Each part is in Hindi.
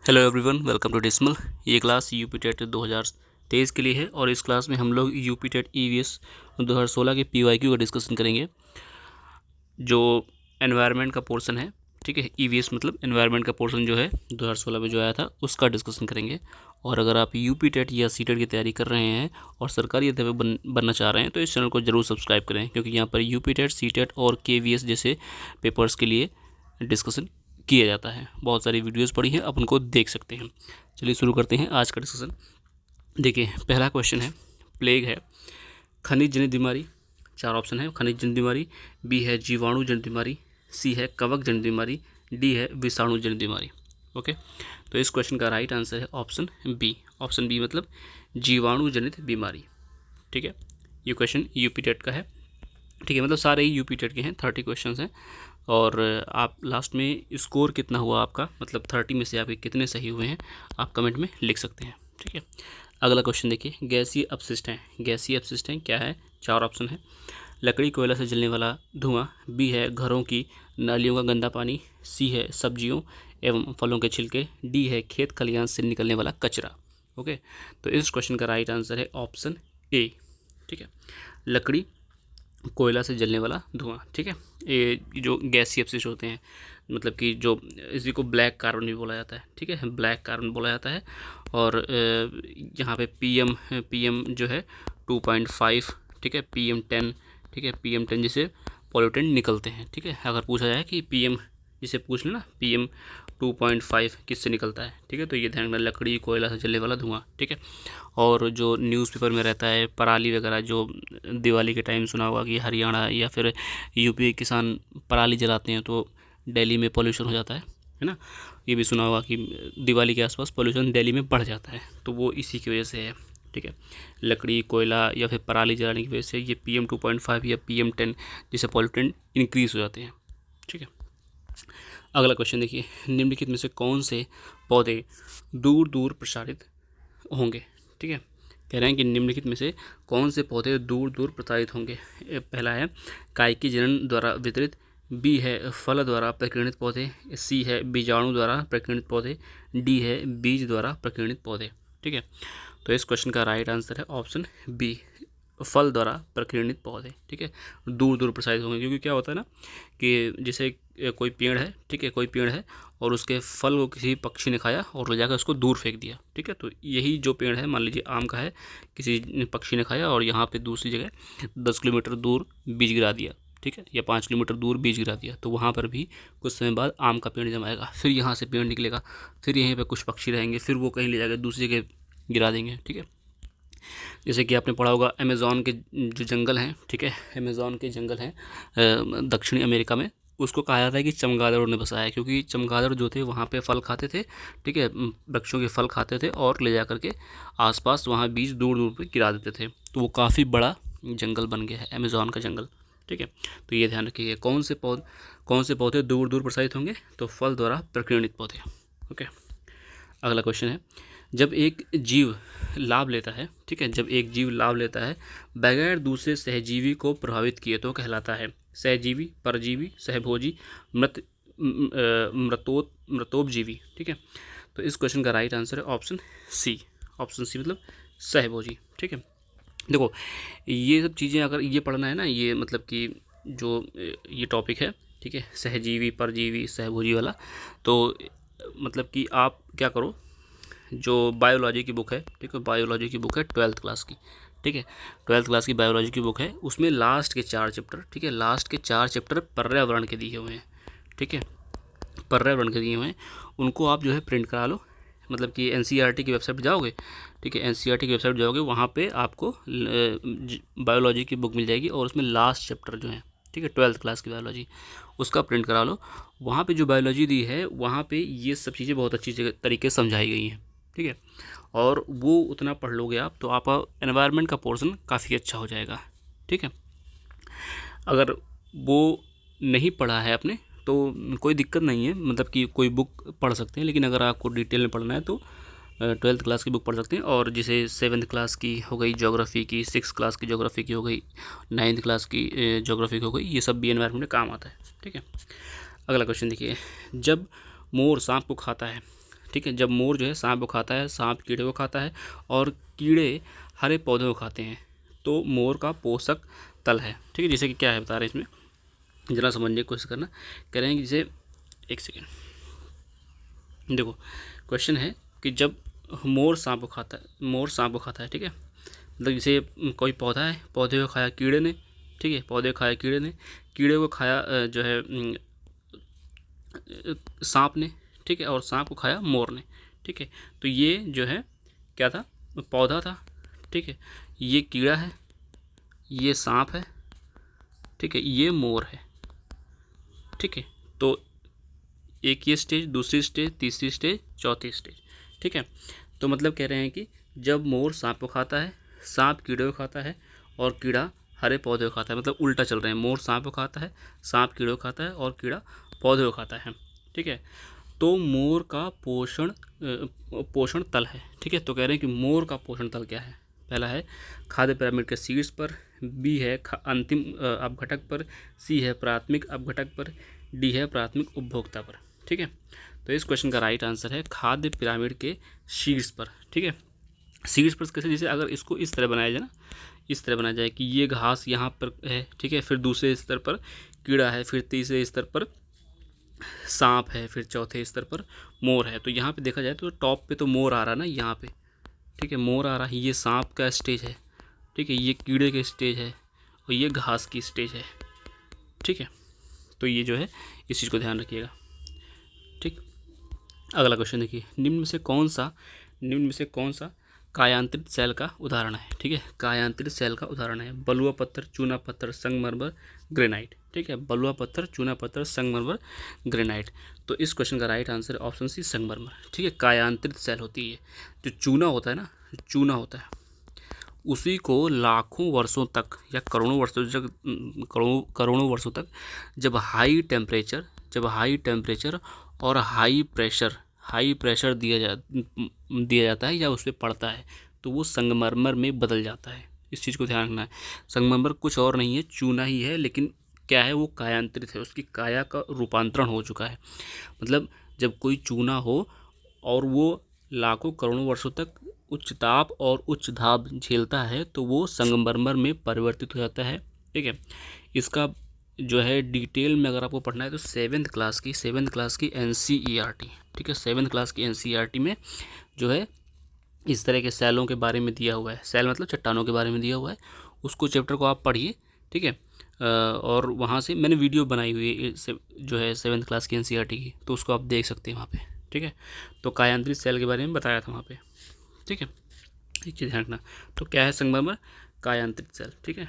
Hello everyone, welcome to dismal. ये क्लास यूपी टेट 2023 के लिए है और इस क्लास में हम लोग यूपी टेट ईवीएस 2016 के पीवाईक्यू का डिस्कशन करेंगे। जो एनवायरनमेंट का पोर्शन है, ठीक है, ईवीएस मतलब एनवायरनमेंट का पोर्शन जो है 2016 में जो आया था उसका डिस्कशन करेंगे। और अगर आप यूपी टेट या सी टेट की तैयारी कर रहे हैं और सरकारी अध्यापक बनना चाह रहे हैं तो इस चैनल को जरूर सब्सक्राइब करें, क्योंकि यहाँ पर यूपी टेट, सी टेट और केवीएस जैसे पेपर्स के लिए डिस्कशन किया जाता है। बहुत सारी वीडियोस पड़ी हैं, आप उनको देख सकते हैं। चलिए शुरू करते हैं आज का डिस्कशन। देखिए, पहला क्वेश्चन है, प्लेग है खनिज जनित बीमारी। चार ऑप्शन है, खनिज जनित बीमारी, बी है जीवाणु जनित बीमारी, सी है कवक जनित बीमारी, डी है विषाणु जनित बीमारी। ओके, तो इस क्वेश्चन का राइट आंसर है ऑप्शन बी। ऑप्शन बी मतलब जीवाणु जनित बीमारी। ठीक है, ये क्वेश्चन यूपी टेट का है। ठीक है, मतलब सारे ही यूपी टेट के हैं, 30 क्वेश्चन हैं। और आप लास्ट में स्कोर कितना हुआ आपका, मतलब 30 में से आपके कितने सही हुए हैं, आप कमेंट में लिख सकते हैं। ठीक है, अगला क्वेश्चन देखिए, गैसीय अपशिष्ट हैं। गैसीय अपशिष्ट हैं क्या है? चार ऑप्शन है, लकड़ी कोयला से जलने वाला धुआं, बी है घरों की नालियों का गंदा पानी, सी है सब्जियों एवं फलों के छिलके, डी है खेत खलिहान से निकलने वाला कचरा। ओके, तो इस क्वेश्चन का राइट आंसर है ऑप्शन ए। ठीक है, लकड़ी कोयला से जलने वाला धुआं। ठीक है, ये जो गैसीय अपशिष्ट होते हैं, मतलब कि जो इसी को ब्लैक कार्बन भी बोला जाता है। ठीक है, ब्लैक कार्बन बोला जाता है। और यहाँ पे पीएम जो है 2.5, ठीक है, PM10, ठीक है, PM10 जिसे पॉल्यूटेंट निकलते हैं। ठीक है, अगर पूछा जाए कि पीएम, जिसे पूछ लेना PM2.5 किससे निकलता है, ठीक है, तो ये ध्यान रखना, लकड़ी कोयला से जलने वाला धुआं। ठीक है, और जो न्यूज़पेपर में रहता है पराली वगैरह, जो दिवाली के टाइम सुना होगा कि हरियाणा या फिर यूपी किसान पराली जलाते हैं तो दिल्ली में पॉल्यूशन हो जाता है ना। ये भी सुना होगा कि दिवाली के आसपास पॉल्यूशन दिल्ली में बढ़ जाता है, तो वो इसी की वजह से है। ठीक है, लकड़ी कोयला या फिर पराली जलाने की वजह से ये PM2.5 या PM10 जैसे पॉल्यूटेंट इंक्रीज हो जाते हैं। ठीक है, अगला क्वेश्चन देखिए, निम्नलिखित में से कौन से पौधे दूर दूर प्रसारित होंगे। ठीक है, कह रहे हैं कि निम्नलिखित में से कौन से पौधे दूर दूर प्रसारित होंगे। पहला है कायिकी जनन द्वारा वितरित, बी है फल द्वारा प्रकीर्णित पौधे, सी है बीजाणु द्वारा प्रकीर्णित पौधे, डी है बीज द्वारा प्रकीर्णित पौधे। ठीक है, तो इस क्वेश्चन का राइट आंसर है ऑप्शन बी, फल द्वारा प्रकीर्णित पौधे। ठीक है, दूर दूर प्रसारित होंगे, क्योंकि क्या होता है ना कि जैसे कोई पेड़ है, ठीक है, कोई पेड़ है और उसके फल को किसी पक्षी ने खाया और ले जाकर उसको दूर फेंक दिया। ठीक है, तो यही जो पेड़ है, मान लीजिए आम का है, किसी पक्षी ने खाया और यहाँ पे दूसरी जगह 10 किलोमीटर दूर बीज गिरा दिया, ठीक है, या 5 किलोमीटर दूर बीज गिरा दिया, तो वहाँ पर भी कुछ समय बाद आम का पेड़ जमाएगा, फिर यहाँ से पेड़ निकलेगा, फिर यहीं पर कुछ पक्षी रहेंगे, फिर वो कहीं ले जाकर दूसरी जगह गिरा देंगे। ठीक है, जैसे कि आपने पढ़ा होगा अमेज़ॉन के जो जंगल हैं, ठीक है, अमेज़ॉन के जंगल हैं दक्षिणी अमेरिका में, उसको कहा जाता है कि चमगादड़ों ने बसाया है, क्योंकि चमगादड़ जो थे वहाँ पे फल खाते थे। ठीक है, वृक्षों के फल खाते थे और ले जा करके आसपास वहाँ बीज दूर दूर पे गिरा देते थे, तो वो काफ़ी बड़ा जंगल बन गया है अमेज़ॉन का जंगल। ठीक है, तो ये ध्यान रखिए, कौन से पौधे दूर दूर प्रसारित होंगे, तो फल द्वारा प्रकीर्णित पौधे। ओके, अगला क्वेश्चन है, जब एक जीव लाभ लेता है, ठीक है, जब एक जीव लाभ लेता है बगैर दूसरे सहजीवी को प्रभावित किए तो कहलाता है सहजीवी, परजीवी, सहभोजी, मृतोपजीवी। ठीक है, तो इस क्वेश्चन का राइट आंसर है ऑप्शन सी। ऑप्शन सी मतलब सहभोजी। ठीक है, देखो, ये सब चीज़ें अगर ये पढ़ना है ना, ये मतलब कि जो ये टॉपिक है, ठीक है, सहजीवी, परजीवी, सहभोजी वाला, तो मतलब कि आप क्या करो, जो बायोलॉजी की बुक है, ठीक है, बायोलॉजी की बुक है 12th क्लास की, ठीक है, 12th क्लास की बायोलॉजी की बुक है, उसमें लास्ट के 4 चैप्टर, ठीक है, लास्ट के 4 चैप्टर पर्यावरण के दिए हुए हैं। ठीक है, पर्यावरण के दिए हुए हैं, उनको आप जो है प्रिंट करा लो, मतलब कि एनसीईआरटी की वेबसाइट पर जाओगे, ठीक है, एनसीईआरटी की वेबसाइट पर जाओगे, वहाँ पे आपको बायोलॉजी की बुक मिल जाएगी और उसमें लास्ट चैप्टर जो है, ठीक है, 12th क्लास की बायोलॉजी, उसका प्रिंट करा लो। वहाँ पे जो बायोलॉजी दी है वहाँ पे ये सब चीज़ें बहुत अच्छी तरीके से समझाई गई हैं। ठीक है, और वो उतना पढ़ लोगे आप तो आपका एनवायरनमेंट का पोर्शन काफ़ी अच्छा हो जाएगा। ठीक है, अगर वो नहीं पढ़ा है आपने तो कोई दिक्कत नहीं है, मतलब कि कोई बुक पढ़ सकते हैं, लेकिन अगर आपको डिटेल में पढ़ना है तो 12th क्लास की बुक पढ़ सकते हैं। और जैसे 7th क्लास की हो गई ज्योग्राफी की, 6th क्लास की ज्योग्राफी की हो गई, 9th क्लास की ज्योग्राफी की हो गई, ये सब भी एनवायरनमेंट में काम आता है। ठीक है, अगला क्वेश्चन देखिए, जब मोर सांप को खाता है ठीक है, जब मोर जो है सांप को खाता है, सांप कीड़े को खाता है और कीड़े हरे पौधों को खाते हैं, तो मोर का पोषक तल है। ठीक है, जैसे कि क्या है बता रहे हैं इसमें, जरा समझने की कोशिश करना। कह रहे हैं कि जैसे, एक सेकेंड, देखो क्वेश्चन है कि जब मोर सांप को खाता है, मोर सांप को खाता है, ठीक है, मतलब जैसे कोई पौधा है, पौधे को खाया कीड़े ने, ठीक है, पौधे को खाया कीड़े ने, कीड़े को खाया जो है सांप ने, ठीक है, और सांप को खाया मोर ने। ठीक है, तो ये जो है क्या था, पौधा था। ठीक है, ये कीड़ा है, ये सांप है, ठीक है, ये मोर है। ठीक है, तो एक ये स्टेज, दूसरी स्टेज, तीसरी स्टेज, चौथी स्टेज। ठीक है, तो मतलब कह रहे हैं कि जब मोर सांप को खाता है, सांप कीड़े को खाता है और कीड़ा हरे पौधे को खाता है, मतलब उल्टा चल रहे हैं, मोर सांप को खाता है, सांप कीड़े को खाता है और कीड़ा पौधे को खाता है। ठीक है, तो मोर का पोषण तल है। ठीक है, तो कह रहे हैं कि मोर का पोषण तल क्या है। पहला है खाद्य पिरामिड के शीर्ष पर, बी है अंतिम अपघटक पर, सी है प्राथमिक अपघटक पर, डी है प्राथमिक उपभोक्ता पर। ठीक है, तो इस क्वेश्चन का राइट आंसर है खाद्य पिरामिड के शीर्ष पर। ठीक है, शीर्ष पर कैसे, जैसे अगर इसको इस तरह बनाया जाए ना, इस तरह बनाया जाए कि ये घास यहाँ पर है, ठीक है, फिर दूसरे स्तर पर कीड़ा है, फिर तीसरे स्तर पर सांप है, फिर चौथे स्तर पर मोर है। तो यहाँ पे देखा जाए तो टॉप पे तो मोर आ रहा है ना यहाँ पे, ठीक है, मोर आ रहा है, ये सांप का स्टेज है, ठीक है, ये कीड़े का स्टेज है और ये घास की स्टेज है। ठीक है, तो ये जो है इस चीज़ को ध्यान रखिएगा। ठीक, अगला क्वेश्चन देखिए, निम्न में से कौन सा कायांतरित सेल का उदाहरण है। ठीक है, कायांतरित सेल का उदाहरण है बलुआ पत्थर, चूना पत्थर, संगमरमर, ग्रेनाइट। ठीक है, बलुआ पत्थर, चूना पत्थर, संगमरमर, ग्रेनाइट। तो इस क्वेश्चन का राइट आंसर है ऑप्शन सी, संगमरमर। ठीक है, कायांतरित सेल होती है, जो चूना होता है ना, चूना होता है, उसी को लाखों वर्षों तक या करोड़ों वर्षों तक जब हाई टेम्परेचर और हाई प्रेशर दिया जाता है या उस पर पड़ता है, तो वो संगमरमर में बदल जाता है। इस चीज़ को ध्यान रखना है। संगमरमर कुछ और नहीं है, चूना ही है, लेकिन क्या है, वो कायांतरित है, उसकी काया का रूपांतरण हो चुका है। मतलब जब कोई चूना हो और वो लाखों करोड़ों वर्षों तक उच्च ताप और उच्च दाब झेलता है, तो वो संगमरमर में परिवर्तित हो जाता है। ठीक है, इसका जो है डिटेल में अगर आपको पढ़ना है तो सेवेंथ क्लास की NCERT, ठीक है, 7th क्लास की NCERT में जो है इस तरह के सेलों के बारे में दिया हुआ है। सेल मतलब चट्टानों के बारे में दिया हुआ है, उसको चैप्टर को आप पढ़िए। ठीक है, और वहाँ से मैंने वीडियो बनाई हुई है जो है 7th क्लास की NCERT की, तो उसको आप देख सकते हैं वहाँ पे। ठीक है, तो कायांतरित सेल के बारे में बताया था वहाँ पे। ठीक है, एक चीज़ ध्यान रखना। तो क्या है संगमरमर, कायांतरित सेल। ठीक है,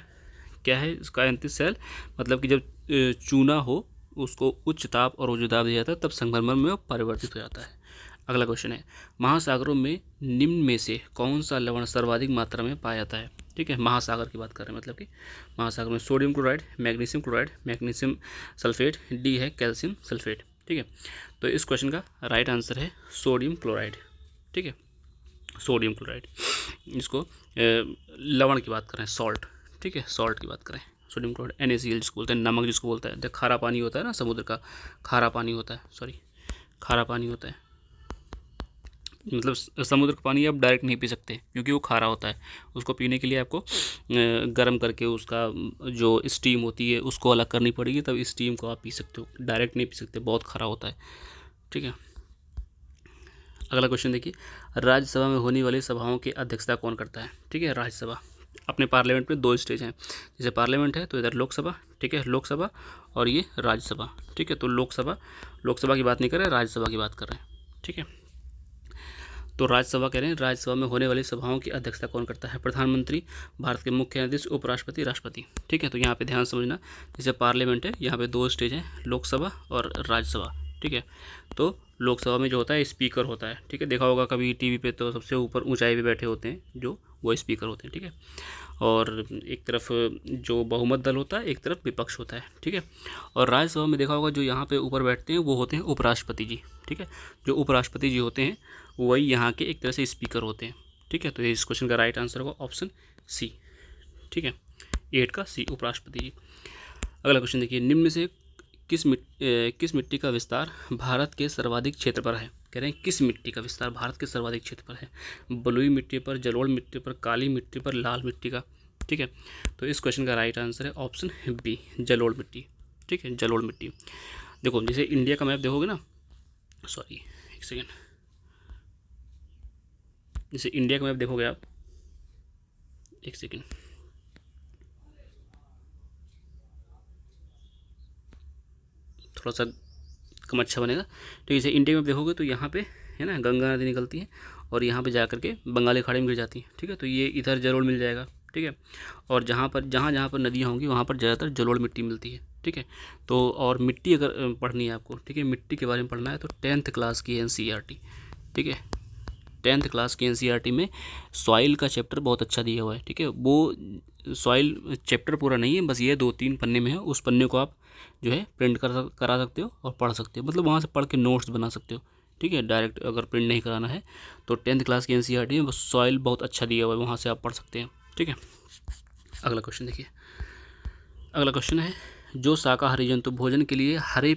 क्या है कायांतरित सेल, मतलब कि जब चूना हो उसको उच्च ताप और उच्च दाब दिया जाता है, तब संगमरमर में परिवर्तित हो जाता है। अगला क्वेश्चन है, महासागरों में निम्न में से कौन सा लवण सर्वाधिक मात्रा में पाया जाता है। ठीक है, महासागर की बात कर रहे हैं, मतलब कि महासागर में sodium chloride, magnesium sulphate, D है कैल्शियम सल्फेट। ठीक है, तो इस क्वेश्चन का राइट आंसर है सोडियम क्लोराइड। ठीक है, सोडियम क्लोराइड, इसको लवण की बात करें, सॉल्ट। ठीक है, सॉल्ट की बात करें, सोडियम क्लोराइड, NaCl जिसको बोलते हैं, नमक जिसको बोलता है, खारा पानी होता है ना, समुद्र का खारा पानी होता है, मतलब समुद्र का पानी आप डायरेक्ट नहीं पी सकते क्योंकि वो खारा होता है। उसको पीने के लिए आपको गर्म करके उसका जो स्टीम होती है उसको अलग करनी पड़ेगी, तब स्टीम को आप पी सकते हो, डायरेक्ट नहीं पी सकते, बहुत खारा होता है। ठीक है, अगला क्वेश्चन देखिए, राज्यसभा में होने वाली सभाओं की अध्यक्षता कौन करता है। ठीक है, राज्यसभा, अपने पार्लियामेंट में 2 स्टेज हैं, जैसे पार्लियामेंट है तो इधर लोकसभा, ठीक है, लोकसभा, और ये राज्यसभा। ठीक है, तो लोकसभा की बात नहीं कर रहे, राज्यसभा की बात कर रहे हैं। ठीक है, तो राज्यसभा कह रहे हैं, राज्यसभा में होने वाली सभाओं की अध्यक्षता कौन करता है, प्रधानमंत्री, भारत के मुख्य न्यायाधीश, उपराष्ट्रपति, राष्ट्रपति। ठीक है, तो यहाँ पे ध्यान समझना, जैसे पार्लियामेंट है, यहाँ पे 2 स्टेज हैं, लोकसभा और राज्यसभा। ठीक है, तो लोकसभा में जो होता है स्पीकर होता है। ठीक है, देखा होगा कभी टीवी पे, तो सबसे ऊपर ऊंचाई पे बैठे होते हैं जो वो स्पीकर होते हैं। ठीक है, और एक तरफ जो बहुमत दल होता है, एक तरफ विपक्ष होता है। ठीक है, और राज्यसभा में देखा होगा जो यहाँ पे ऊपर बैठते हैं वो होते हैं उपराष्ट्रपति जी। ठीक है, जो उपराष्ट्रपति जी होते हैं वही यहाँ के एक तरह से स्पीकर होते हैं। ठीक है, तो इस क्वेश्चन का राइट आंसर होगा ऑप्शन सी। ठीक है, 8 का सी, उपराष्ट्रपति जी। अगला क्वेश्चन देखिए, निम्न में से किस मिट्टी का विस्तार भारत के सर्वाधिक क्षेत्र पर है। कह रहे हैं किस मिट्टी का विस्तार भारत के सर्वाधिक क्षेत्र पर है? बलुई मिट्टी पर, जलोढ़ मिट्टी पर, काली मिट्टी पर, लाल मिट्टी का। ठीक है, तो इस क्वेश्चन का राइट आंसर है ऑप्शन बी, जलोढ़ मिट्टी। ठीक है, जलोढ़ मिट्टी। देखो जैसे इंडिया का मैप देखोगे ना, सॉरी एक सेकेंड, जैसे इंडिया का मैप देखोगे आप, एक सेकेंड, थोड़ा सा कम अच्छा बनेगा। तो जैसे इंडिया में देखोगे तो यहाँ पे है ना गंगा नदी निकलती है और यहाँ पे जा करके बंगाली खाड़ी में गिर जाती है। ठीक है, तो ये इधर जलोढ़ मिल जाएगा। ठीक है, और जहाँ जहाँ पर नदियाँ होंगी वहाँ पर ज़्यादातर जलोढ़ मिट्टी मिलती है। ठीक है, तो और मिट्टी अगर पढ़नी है आपको, ठीक है, मिट्टी के बारे में पढ़ना है तो 10th क्लास की NCERT, ठीक है, 10th क्लास की NCERT में सॉइल का चैप्टर बहुत अच्छा दिया हुआ है। ठीक है, वो सॉइल चैप्टर पूरा नहीं है, बस ये 2-3 पन्ने में है। उस पन्ने को आप जो है प्रिंट करा सकते हो और पढ़ सकते हो, मतलब वहाँ से पढ़ के नोट्स बना सकते हो। ठीक है, डायरेक्ट अगर प्रिंट नहीं कराना है तो 10th क्लास की NCERT में सॉइल बहुत अच्छा दिया हुआ है, वहाँ से आप पढ़ सकते हैं। ठीक है, अगला क्वेश्चन देखिए। अगला क्वेश्चन है, जो शाकाहारी जंतु भोजन के लिए हरे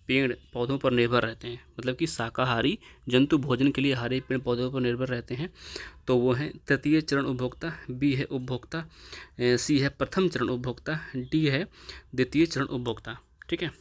पेड़ पौधों पर निर्भर रहते हैं, मतलब कि शाकाहारी जंतु भोजन के लिए हरे पेड़ पौधों पर निर्भर रहते हैं, तो वो हैं तृतीय चरण उपभोक्ता, बी है उपभोक्ता, सी है प्रथम चरण उपभोक्ता, डी है द्वितीय चरण उपभोक्ता। ठीक है,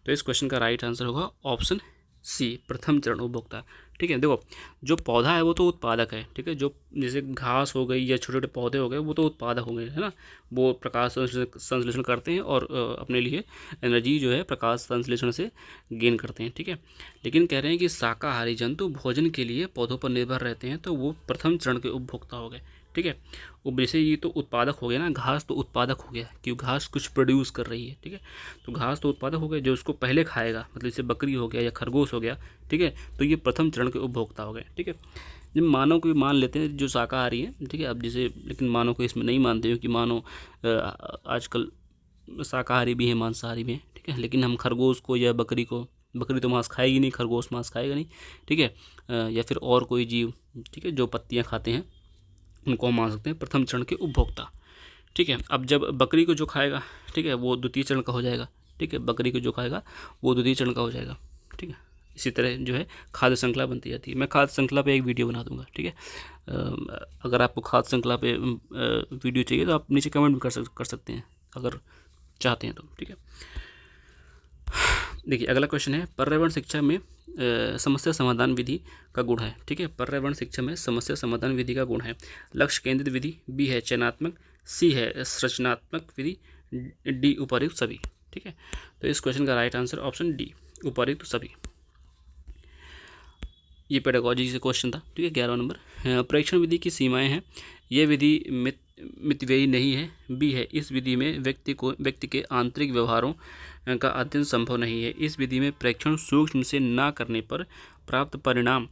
तो इस क्वेश्चन का राइट आंसर होगा ऑप्शन सी, प्रथम चरण उपभोक्ता। ठीक है, देखो जो पौधा है वो तो उत्पादक है। ठीक है, जो जैसे घास हो गई या छोटे छोटे पौधे हो गए वो तो उत्पादक हो गए, है ना, वो प्रकाश संश्लेषण करते हैं और अपने लिए एनर्जी जो है प्रकाश संश्लेषण से गेन करते हैं। ठीक है, लेकिन कह रहे हैं कि शाकाहारी जंतु भोजन के लिए पौधों पर निर्भर रहते हैं, तो वो प्रथम चरण के उपभोक्ता हो गए। ठीक है, जैसे ये तो उत्पादक हो गया ना, घास तो उत्पादक हो गया क्योंकि घास कुछ प्रोड्यूस कर रही है। ठीक है, तो घास तो उत्पादक हो गया, जो उसको पहले खाएगा, मतलब जैसे बकरी हो गया या खरगोश हो गया। ठीक है, तो ये प्रथम चरण के उपभोक्ता हो गए। ठीक है, जब मानव को भी मान लेते हैं जो शाकाहारी है। ठीक है, अब जैसे लेकिन मानव को इसमें नहीं मानते क्योंकि मानव आजकल शाकाहारी भी है मांसाहारी भी है। ठीक है, लेकिन हम खरगोश को या बकरी को, बकरी तो मांस खाएगी नहीं, खरगोश मांस खाएगा नहीं। ठीक है, या फिर और कोई जीव, ठीक है, जो पत्तियाँ खाते हैं, उनको हम मान सकते हैं प्रथम चरण के उपभोक्ता। ठीक है, अब जब बकरी को जो खाएगा, ठीक है, वो द्वितीय चरण का हो जाएगा। ठीक है, बकरी को जो खाएगा वो द्वितीय चरण का हो जाएगा। ठीक है, इसी तरह जो है खाद्य श्रृंखला बनती जाती है। मैं खाद्य श्रृंखला पे एक वीडियो बना दूंगा। ठीक है, अगर आपको खाद्य श्रृंखला पे वीडियो चाहिए तो आप नीचे कमेंट भी कर सकते हैं अगर चाहते हैं तो। ठीक है, देखिए अगला क्वेश्चन है, पर्यावरण शिक्षा में समस्या समाधान विधि का गुण है। ठीक है, पर्यावरण शिक्षा में समस्या समाधान विधि का गुण है लक्ष्य केंद्रित विधि, बी है चयनात्मक, सी है संरचनात्मक विधि, डी उपर्युक्त सभी। ठीक है, तो इस क्वेश्चन का राइट आंसर ऑप्शन डी, उपर्युक्त सभी। ये पेडागोजी से क्वेश्चन था। ठीक है, 11वां नंबर। परीक्षण विधि की सीमाएं हैं, ये विधि मितव्ययी नहीं है, बी है इस विधि में व्यक्ति के आंतरिक व्यवहारों का अध्ययन संभव नहीं है, इस विधि में परीक्षण सूक्ष्म से ना करने पर प्राप्त परिणाम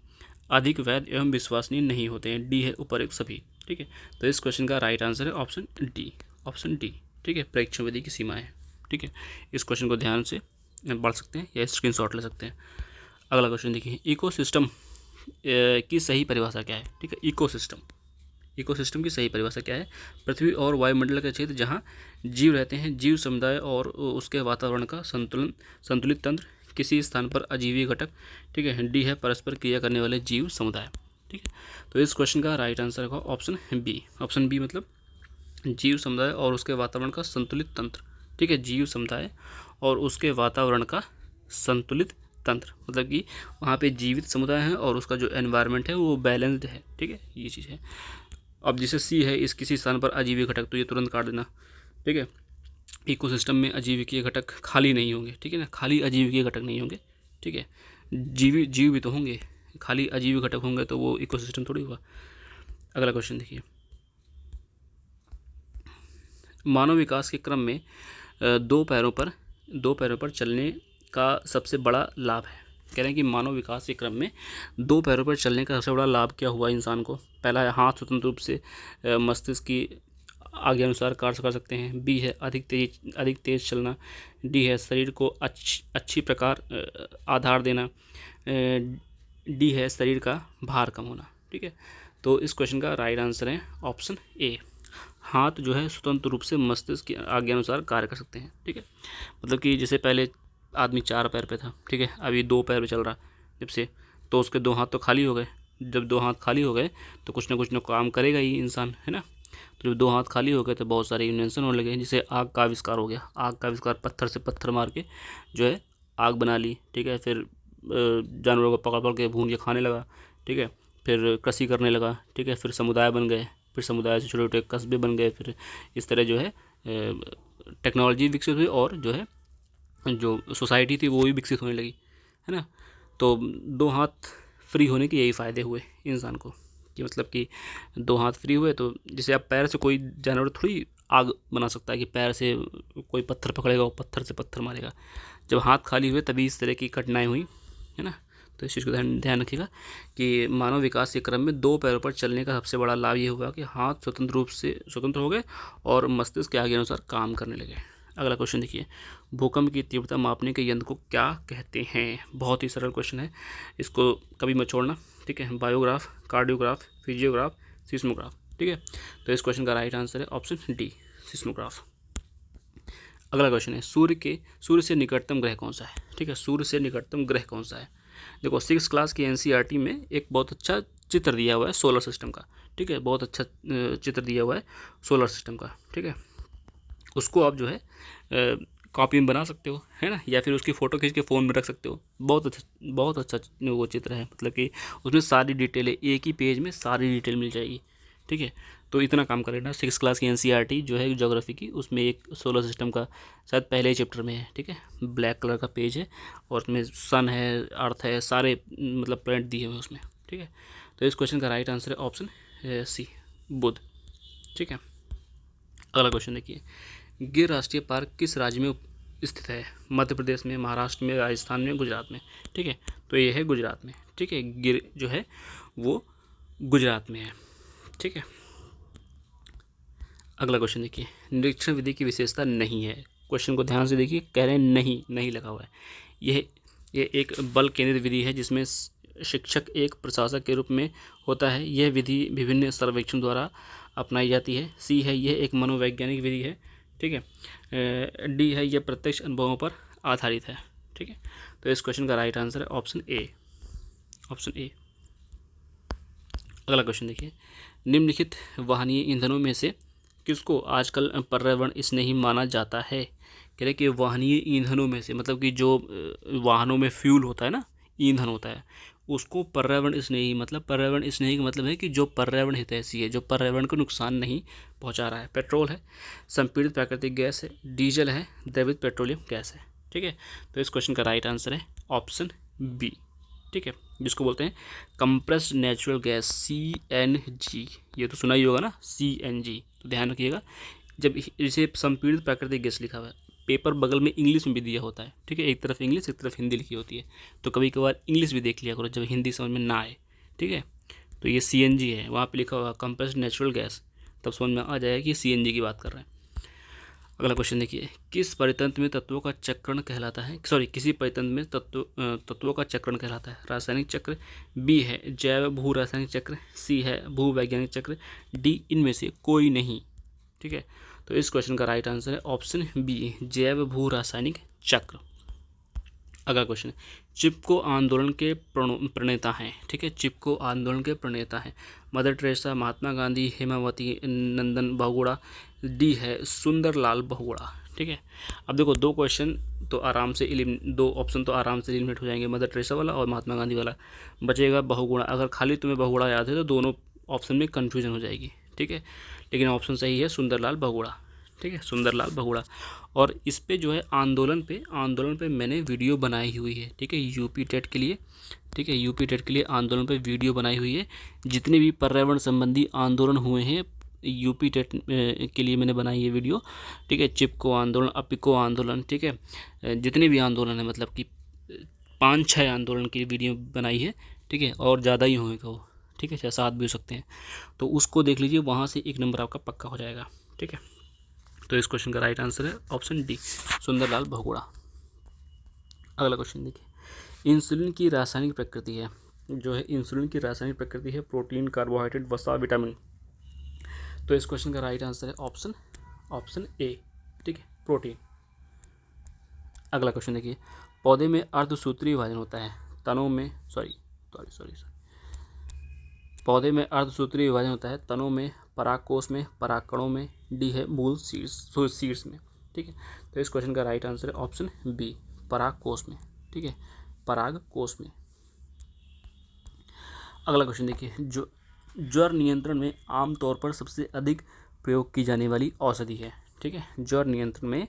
अधिक वैध एवं विश्वसनीय नहीं होते हैं, डी है उपर्युक्त सभी। ठीक है, तो इस क्वेश्चन का राइट आंसर है ऑप्शन डी, ऑप्शन डी। ठीक है, परीक्षण विधि की सीमाएं। ठीक है, इस क्वेश्चन को ध्यान से पढ़ सकते हैं या स्क्रीनशॉट ले सकते हैं। अगला क्वेश्चन देखिए, इकोसिस्टम की सही परिभाषा क्या है? ठीक है, इकोसिस्टम की सही परिभाषा क्या है? पृथ्वी और वायुमंडल का क्षेत्र जहाँ जीव रहते हैं, जीव समुदाय और उसके वातावरण का संतुलित तंत्र, किसी स्थान पर अजीवीय घटक। ठीक है, डी है परस्पर क्रिया करने वाले जीव समुदाय। ठीक है, तो इस क्वेश्चन का राइट आंसर होगा ऑप्शन बी, ऑप्शन बी मतलब जीव समुदाय और उसके वातावरण का संतुलित तंत्र। ठीक है, जीव समुदाय और उसके वातावरण का संतुलित तंत्र, मतलब कि वहाँ पे जीवित समुदाय है और उसका जो एनवायरनमेंट है वो बैलेंस्ड है। ठीक है, ये चीज़ है। अब जैसे सी है इस किसी स्थान पर अजीवीय घटक, तो ये तुरंत काट देना। ठीक है, इकोसिस्टम में अजीविकीय घटक खाली नहीं होंगे। ठीक है ना, खाली अजीविकीय घटक नहीं होंगे। ठीक है, जीव भी तो होंगे, खाली अजीवी घटक होंगे तो वो इकोसिस्टम थोड़ी हुआ। अगला क्वेश्चन देखिए, मानव विकास के क्रम में दो पैरों पर चलने का सबसे बड़ा लाभ है। कह रहे हैं कि मानव विकास के क्रम में दो पैरों पर चलने का सबसे बड़ा लाभ क्या हुआ इंसान को? पहला है हाथ स्वतंत्र रूप से मस्तिष्क की आज्ञा अनुसार कार्य कर सकते हैं, बी है अधिक तेज चलना, डी है शरीर को अच्छी प्रकार आधार देना, डी है शरीर का भार कम होना। ठीक है, तो इस क्वेश्चन का राइट आंसर है ऑप्शन ए, हाथ जो है स्वतंत्र रूप से मस्तिष्क की आज्ञा अनुसार कार्य कर सकते हैं। ठीक है, मतलब कि जैसे पहले आदमी 4 पैर पे था, ठीक है, अभी 2 पैर पे चल रहा जब से, तो उसके 2 हाथ तो खाली हो गए। जब 2 हाथ खाली हो गए तो कुछ ना काम करेगा ही इंसान, है ना। तो जब 2 हाथ खाली हो गए तो बहुत सारे इन्वेंशन होने लगे, जैसे आग का आविष्कार हो गया। आग का आविष्कार, पत्थर से पत्थर मार के जो है आग बना ली, ठीक है। फिर जानवरों को पकड़ पकड़ के भून के खाने लगा, ठीक है। फिर कृषि करने लगा, ठीक है। फिर समुदाय बन गए, फिर समुदाय से छोटे छोटे कस्बे बन गए। फिर इस तरह जो है टेक्नोलॉजी विकसित हुई और जो है जो सोसाइटी थी वो भी विकसित होने लगी, है ना। तो 2 हाथ फ्री होने के यही फ़ायदे हुए इंसान को, कि मतलब कि 2 हाथ फ्री हुए तो जैसे आप पैर से कोई जानवर थोड़ी आग बना सकता है कि पैर से कोई पत्थर पकड़ेगा वो पत्थर से पत्थर मारेगा। जब हाथ खाली हुए तभी इस तरह की कठिनाई हुई, है ना। तो इस चीज़ को ध्यान रखिएगा कि मानव विकास के क्रम में 2 पैरों पर चलने का सबसे बड़ा लाभ ये हुआ कि हाथ स्वतंत्र रूप से स्वतंत्र हो गए और मस्तिष्क के आगे अनुसार काम करने लगे। अगला क्वेश्चन देखिए, भूकंप की तीव्रता मापने के यंत्र को क्या कहते हैं? बहुत ही सरल क्वेश्चन है, इसको कभी मत छोड़ना, ठीक है। बायोग्राफ, कार्डियोग्राफ, फिजियोग्राफ, सिस्मोग्राफ, ठीक है। तो इस क्वेश्चन का राइट आंसर है ऑप्शन डी, सिस्मोग्राफ। अगला क्वेश्चन है, सूर्य से निकटतम ग्रह कौन सा है? ठीक है, सूर्य से निकटतम ग्रह कौन सा है? देखो 6 क्लास की एनसीईआरटी में एक बहुत अच्छा चित्र दिया हुआ है सोलर सिस्टम का, ठीक है। बहुत अच्छा चित्र दिया हुआ है सोलर सिस्टम का, ठीक है। उसको आप जो है कॉपी में बना सकते हो, है ना, या फिर उसकी फ़ोटो खींच के फ़ोन में रख सकते हो। बहुत अच्छा वो चित्र है, मतलब कि उसमें सारी डिटेल है, एक ही पेज में सारी डिटेल मिल जाएगी, ठीक है। तो इतना काम कर लेना। 6 क्लास की एनसीईआरटी जो है ज्योग्राफी की, उसमें एक सोलर सिस्टम का शायद पहले ही चैप्टर में है, ठीक है। ब्लैक कलर का पेज है और उसमें सन है, अर्थ है, सारे मतलब प्लैनेट दिए हुए हैं उसमें, ठीक है। तो इस क्वेश्चन का राइट आंसर है ऑप्शन सी, बुध, ठीक है। अगला क्वेश्चन देखिए, गिर राष्ट्रीय पार्क किस राज्य में स्थित है? मध्य प्रदेश में, महाराष्ट्र में, राजस्थान में, गुजरात में, ठीक है। तो ये है गुजरात में, ठीक है। गिर जो है वो गुजरात में है, ठीक है। अगला क्वेश्चन देखिए, निरीक्षण विधि की विशेषता नहीं है। क्वेश्चन को ध्यान से देखिए, कह रहे हैं नहीं लगा हुआ है। यह एक बल केंद्रित विधि है जिसमें शिक्षक एक प्रशासक के रूप में होता है। यह विधि विभिन्न सर्वेक्षण द्वारा अपनाई जाती है। सी है, यह एक मनोवैज्ञानिक विधि है, ठीक है। डी है, यह प्रत्यक्ष अनुभवों पर आधारित है, ठीक है। तो इस क्वेश्चन का राइट आंसर है ऑप्शन ए, ऑप्शन ए। अगला क्वेश्चन देखिए, निम्नलिखित वाहनीय ईंधनों में से किसको आजकल पर्यावरण स्नेही माना जाता है? कह रहे कि वाहनीय ईंधनों में से, मतलब कि जो वाहनों में फ्यूल होता है ना, ईंधन होता है, उसको पर्यावरण स्नेही, मतलब पर्यावरण स्नेही का मतलब है कि जो पर्यावरण हितैषी है, जो पर्यावरण को नुकसान नहीं पहुंचा रहा है। पेट्रोल है, संपीड़ित प्राकृतिक गैस है, डीजल है, द्रवित पेट्रोलियम गैस है, ठीक है। तो इस क्वेश्चन का राइट आंसर है ऑप्शन बी, ठीक है, जिसको बोलते हैं कंप्रेस्ड नेचुरल गैस, CNG। ये तो सुना ही होगा ना, CNG। तो ध्यान रखिएगा, जब इसे संपीड़ित प्राकृतिक गैस लिखा हुआ है, पेपर बगल में इंग्लिश में भी दिया होता है, ठीक है। एक तरफ इंग्लिश, एक तरफ हिंदी लिखी होती है, तो कभी कभार इंग्लिश भी देख लिया करो जब हिंदी समझ में ना आए, ठीक है। तो ये CNG है, वहाँ पे लिखा हुआ कंप्रेस्ड नेचुरल गैस, तब समझ में आ जाएगा कि CNG की बात कर रहे हैं। अगला क्वेश्चन देखिए, किस परितंत्र में तत्वों का चक्रण कहलाता है? किसी परितंत्र में तत्वों का चक्रण कहलाता है? रासायनिक चक्र, बी है जैव भू रासायनिक चक्र, सी है भू वैज्ञानिक चक्र, डी इनमें से कोई नहीं, ठीक है। तो इस क्वेश्चन का राइट आंसर है ऑप्शन बी, जैव भू रासायनिक चक्र। अगला क्वेश्चन है, चिपको आंदोलन के प्रणेता हैं, ठीक है। चिपको आंदोलन के प्रणेता हैं mother Teresa, Mahatma Gandhi, Hemavati Nandan Bahuguna, D है सुंदरलाल बहुगुणा, ठीक है। अब देखो दो ऑप्शन तो आराम से एलिमिनेट हो जाएंगे, मदर टेरेसा वाला और महात्मा गांधी वाला। बचेगा बहुगुणा। अगर खाली तुम्हें बहुगुणा याद है तो दोनों ऑप्शन में कन्फ्यूजन हो जाएगी, ठीक है। लेकिन ऑप्शन सही है सुंदरलाल बहुगुणा, ठीक है, सुंदरलाल बहुगुणा। और इस पे जो है आंदोलन पे मैंने वीडियो बनाई हुई है, ठीक है, यूपी टेट के लिए, ठीक है। यूपी टेट के लिए आंदोलन पे वीडियो बनाई हुई है। जितने भी पर्यावरण संबंधी आंदोलन हुए हैं यूपी टेट के लिए मैंने बनाई है वीडियो, ठीक है। चिपको आंदोलन, अपिको आंदोलन, ठीक है, जितने भी आंदोलन है, मतलब कि 5-6 आंदोलन की वीडियो बनाई है, ठीक है। और ज़्यादा ही होंगे वो, ठीक है, 6-7 भी हो सकते हैं। तो उसको देख लीजिए, वहाँ से 1 नंबर आपका पक्का हो जाएगा, ठीक है। तो इस क्वेश्चन का राइट आंसर है ऑप्शन डी, सुंदरलाल बहुगुणा। अगला क्वेश्चन देखिए, इंसुलिन की रासायनिक प्रकृति है, जो है इंसुलिन की रासायनिक प्रकृति है प्रोटीन, कार्बोहाइड्रेट, वसा, विटामिन। तो इस क्वेश्चन का राइट आंसर है ऑप्शन ए, ठीक है, प्रोटीन। अगला क्वेश्चन देखिए, पौधे में अर्धसूत्री विभाजन होता है, सॉरी पौधे में अर्धसूत्रीय विभाजन होता है, तनों में, परागकोश में, परागकणों में, डी है मूल शीर्ष में। ठीक है, तो इस क्वेश्चन का राइट आंसर है ऑप्शन बी, परागकोश में। ठीक है, परागकोश में। अगला क्वेश्चन देखिए, जो ज्वर नियंत्रण में आमतौर पर सबसे अधिक प्रयोग की जाने वाली औषधि है। ठीक है, ज्वर नियंत्रण में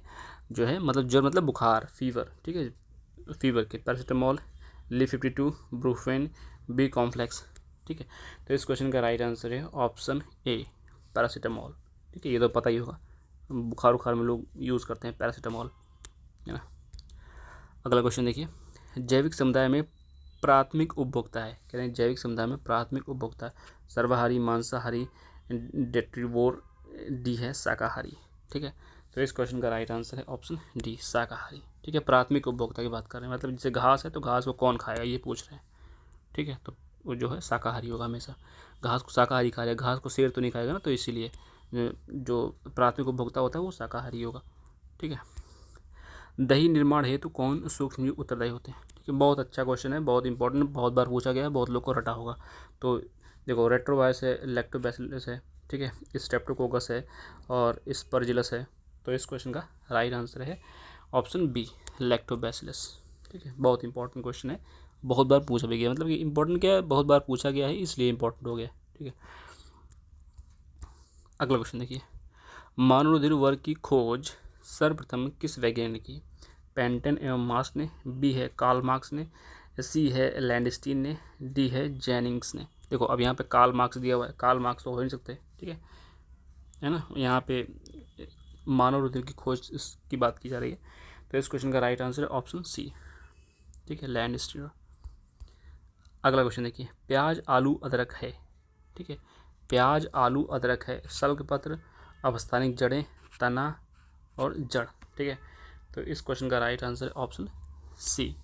जो है, मतलब ज्वर मतलब बुखार, फीवर। ठीक है, फीवर के paracetamol, Li52, Brufen, B complex. ठीक है, तो इस क्वेश्चन का राइट आंसर है ऑप्शन ए, पैरासीटामोल। ठीक है, ये तो पता ही होगा, बुखार उखार में लोग यूज़ करते हैं पैरासीटामोल, है ना। अगला क्वेश्चन देखिए, जैविक समुदाय में प्राथमिक उपभोक्ता है। कह रहे हैं जैविक समुदाय में प्राथमिक उपभोक्ता सर्वाहारी, मांसाहारी, डेट्रीवोर, डी है शाकाहारी। ठीक है, तो इस क्वेश्चन का राइट आंसर है ऑप्शन डी, शाकाहारी। ठीक है, प्राथमिक उपभोक्ता की बात कर रहे हैं, मतलब जैसे घास है तो घास को कौन खाएगा ये पूछ रहे हैं। ठीक है, तो वो जो है शाकाहारी होगा हमेशा, घास को शाकाहारी खाएगा, घास को शेर तो नहीं खाएगा ना, तो इसीलिए जो प्राथमिक उपभोक्ता होता है वो शाकाहारी होगा। ठीक है, दही निर्माण हेतु कौन सूक्ष्मजीव उत्तरदायी होते हैं। ठीक है, बहुत अच्छा क्वेश्चन है, बहुत इंपॉर्टेंट, बहुत बार पूछा गया है, बहुत लोग को रटा होगा। तो देखो, रेट्रोवायरस है, लैक्टोबैसिलस है, ठीक है, स्ट्रेप्टोकोकस है और स्पर्जिलस है। तो इस क्वेश्चन का राइट आंसर है ऑप्शन बी, लैक्टोबैसिलस। ठीक है, बहुत इंपॉर्टेंट क्वेश्चन है, बहुत बार पूछा भी गया, मतलब कि इंपॉर्टेंट क्या है, बहुत बार पूछा गया है इसलिए इंपॉर्टेंट हो गया। ठीक है, अगला क्वेश्चन देखिए, मानव रुधिर वर्ग की खोज सर्वप्रथम किस वैज्ञानिक की। पेंटन एवं मार्क्स ने, बी है कार्ल मार्क्स ने, सी है लैंडस्टीन ने, डी है जेनिंग्स ने। देखो, अब यहाँ पे कार्ल मार्क्स दिया हुआ है, कार्ल मार्क्स तो हो नहीं सकते। ठीक है ना, यहाँ पे मानव रुधिर की खोज की बात की जा रही है, तो इस क्वेश्चन का राइट आंसर है ऑप्शन सी। ठीक है, लैंडस्टीन। अगला क्वेश्चन देखिए, प्याज आलू अदरक है। ठीक है, प्याज आलू अदरक है, सल्कपत्र, अवस्थानिक जड़ें, तना और जड़। ठीक है, तो इस क्वेश्चन का राइट आंसर है ऑप्शन सी,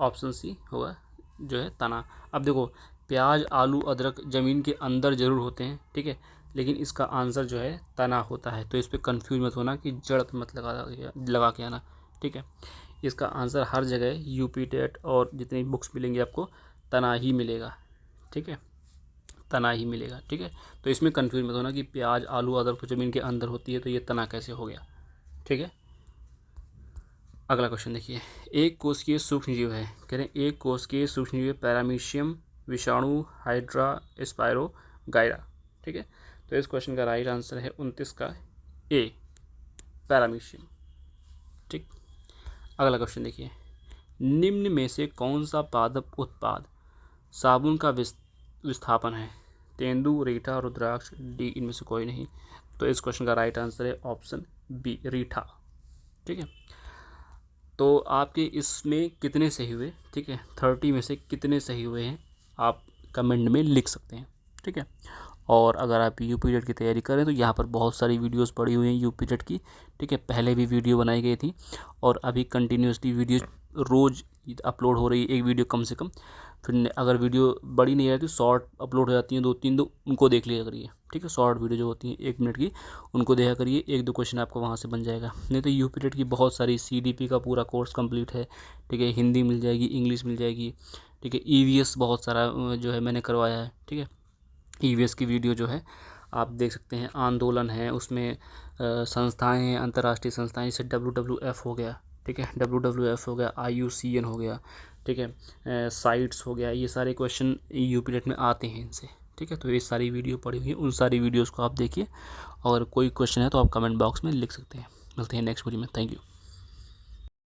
ऑप्शन सी होगा जो है तना। अब देखो, प्याज आलू अदरक ज़मीन के अंदर ज़रूर होते हैं, ठीक है, लेकिन इसका आंसर जो है तना होता है, तो इस पर कन्फ्यूज मत होना कि जड़ मत लगा के आना। ठीक है, इसका आंसर हर जगह यूपी टेट और जितनी बुक्स मिलेंगी आपको तना ही मिलेगा। ठीक है, तना ही मिलेगा। ठीक है, तो इसमें कन्फ्यूज मत होना कि प्याज आलू अदरक तो ज़मीन के अंदर होती है, तो ये तना कैसे हो गया। ठीक है, अगला क्वेश्चन देखिए, एक कोशिकीय सूक्ष्मजीव है। कह रहे हैं एक कोशिकीय सूक्ष्मजीव पैरामीशियम, विषाणु, हाइड्रा, स्पायरो, गायरा। ठीक है, तो इस क्वेश्चन का राइट आंसर है 29 का ए, पैरामीशियम। ठीक, अगला क्वेश्चन देखिए, निम्न में से कौन सा पादप उत्पाद साबुन का विस्थापन है। तेंदु, रीठा, रुद्राक्ष, डी इनमें से कोई नहीं। तो इस क्वेश्चन का राइट आंसर है ऑप्शन बी, रीठा। ठीक है, तो आपके इसमें कितने सही हुए। ठीक है, 30 में से कितने सही हुए हैं आप कमेंट में लिख सकते हैं। ठीक है, और अगर आप यूपी टेट की तैयारी करें तो यहाँ पर बहुत सारी वीडियोस पड़ी हुई हैं यूपी टेट की। ठीक है, पहले भी वीडियो बनाई गई थी और अभी कंटिन्यूसली वीडियो रोज़ अपलोड हो रही है, एक वीडियो कम से कम। फिर अगर वीडियो बड़ी नहीं रहती, शॉर्ट अपलोड हो जाती हैं 2-3, तो उनको देख लिया करिए। ठीक है, शॉर्ट वीडियो जो होती हैं 1 मिनट की, उनको देखा करिए, 1-2 क्वेश्चन आपको वहाँ से बन जाएगा। नहीं तो यूपी टेट की बहुत सारी CDP का पूरा कोर्स कंप्लीट है। ठीक है, हिंदी मिल जाएगी, इंग्लिश मिल जाएगी। ठीक है, EVS बहुत सारा जो है मैंने करवाया है। ठीक है, EVS की वीडियो जो है आप देख सकते हैं, आंदोलन है उसमें, संस्थाएं हैं, अंतर्राष्ट्रीय संस्थाएं, जैसे WWF हो गया। ठीक है, WWF हो गया, IUCN हो गया। ठीक है, साइट्स हो गया, ये सारे क्वेश्चन यूपी टेट में आते हैं इनसे। ठीक है, तो ये सारी वीडियो पड़ी हुई है, उन सारी वीडियोज़ को आप देखिए, और कोई क्वेश्चन है तो आप कमेंट बॉक्स में लिख सकते हैं। मिलते हैं नेक्स्ट वीडियो में, थैंक यू।